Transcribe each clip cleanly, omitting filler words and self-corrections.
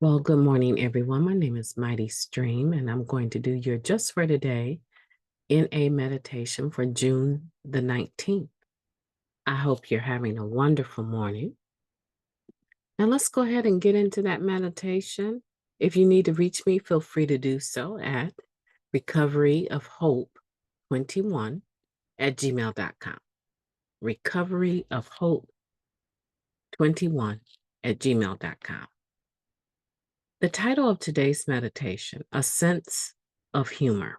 Well, good morning, everyone. My name is Mighty Stream, and I'm going to do your Just for Today in a meditation for June the 19th. I hope you're having a wonderful morning. Now, let's go ahead and get into that meditation. If you need to reach me, feel free to do so at recoveryofhope21@gmail.com. Recoveryofhope21@gmail.com. The title of today's meditation, A Sense of Humor.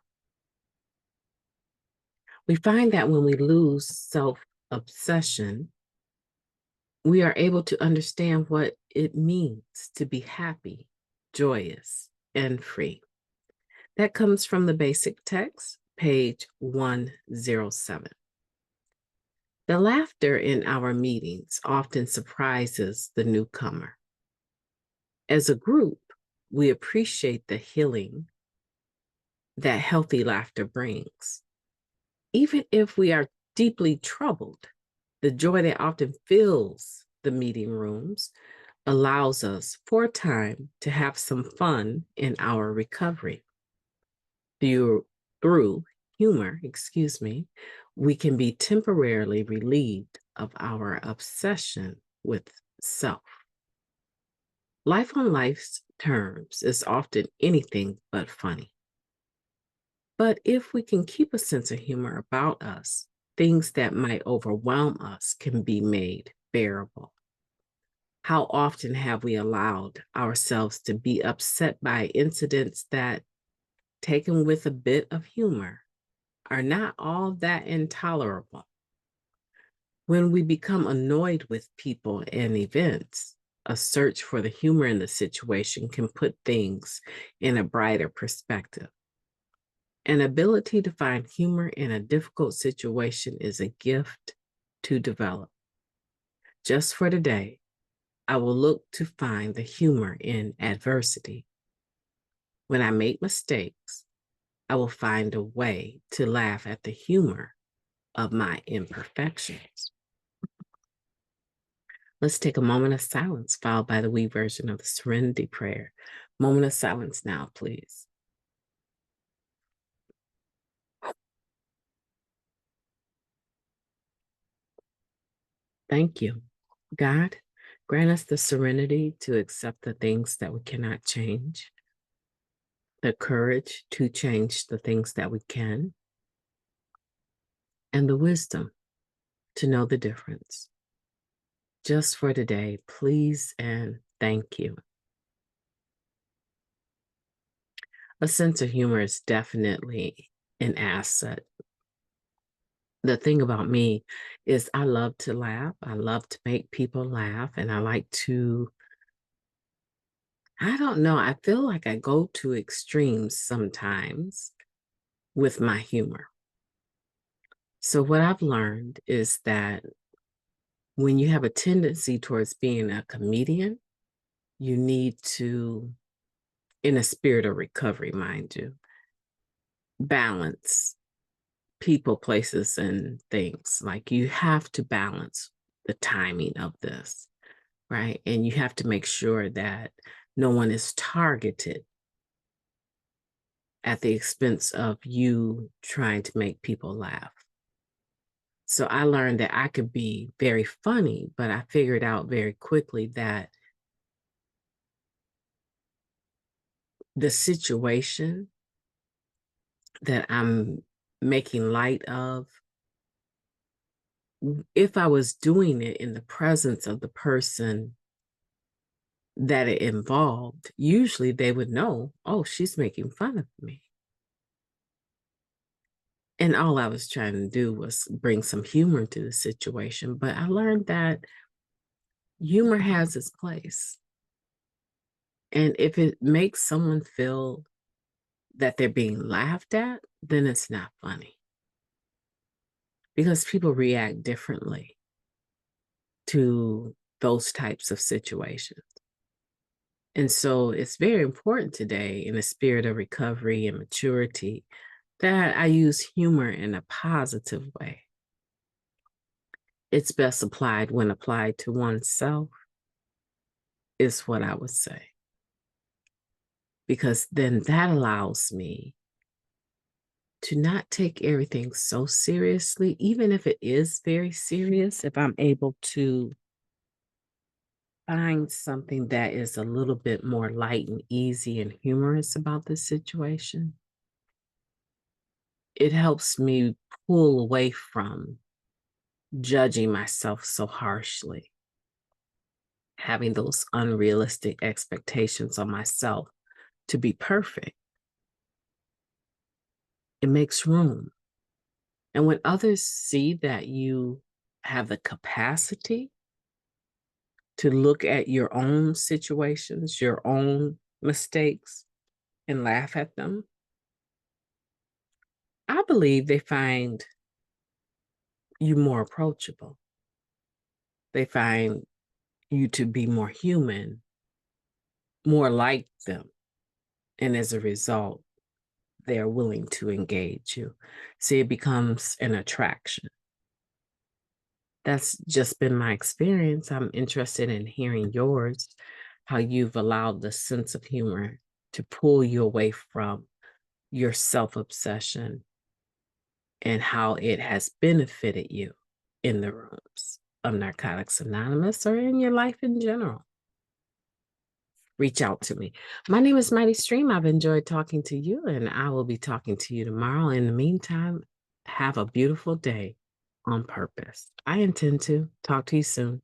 We find that when we lose self-obsession, we are able to understand what it means to be happy, joyous, and free. That comes from the basic text, page 107. The laughter in our meetings often surprises the newcomer. As a group, we appreciate the healing that healthy laughter brings. Even if we are deeply troubled, the joy that often fills the meeting rooms allows us for a time to have some fun in our recovery. Through humor, we can be temporarily relieved of our obsession with self. Life on life's terms is often anything but funny. But if we can keep a sense of humor about us, things that might overwhelm us can be made bearable. How often have we allowed ourselves to be upset by incidents that, taken with a bit of humor, are not all that intolerable? When we become annoyed with people and events, a search for the humor in the situation can put things in a brighter perspective. An ability to find humor in a difficult situation is a gift to develop. Just for today, I will look to find the humor in adversity. When I make mistakes, I will find a way to laugh at the humor of my imperfections. Let's take a moment of silence, followed by the wee version of the Serenity Prayer. Moment of silence now, please. Thank you. God, grant us the serenity to accept the things that we cannot change, the courage to change the things that we can, and the wisdom to know the difference. Just for today, please and thank you. A sense of humor is definitely an asset. The thing about me is I love to laugh. I love to make people laugh, and I like to, I don't know, I feel like I go to extremes sometimes with my humor. So what I've learned is that when you have a tendency towards being a comedian, you need to, in a spirit of recovery, mind you, balance people, places, and things. Like you have to balance the timing of this, right? And you have to make sure that no one is targeted at the expense of you trying to make people laugh. So I learned that I could be very funny, but I figured out very quickly that the situation that I'm making light of, if I was doing it in the presence of the person that it involved, usually they would know, oh, she's making fun of me. And all I was trying to do was bring some humor to the situation. But I learned that humor has its place. And if it makes someone feel that they're being laughed at, then it's not funny. Because people react differently to those types of situations. And so it's very important today, in the spirit of recovery and maturity, that I use humor in a positive way. It's best applied when applied to oneself, is what I would say. because then that allows me to not take everything so seriously, even if it is very serious, if I'm able to find something that is a little bit more light and easy and humorous about the situation, it helps me pull away from judging myself so harshly, having those unrealistic expectations on myself to be perfect. It makes room. And when others see that you have the capacity to look at your own situations, your own mistakes, and laugh at them, I believe they find you more approachable. They find you to be more human, more like them. And as a result, they're willing to engage you. See, it becomes an attraction. That's just been my experience. I'm interested in hearing yours, how you've allowed the sense of humor to pull you away from your self obsession and how it has benefited you in the rooms of Narcotics Anonymous or in your life in general. Reach out to me. My name is Mighty Stream. I've enjoyed talking to you, and I will be talking to you tomorrow. In the meantime, have a beautiful day on purpose. I intend to talk to you soon.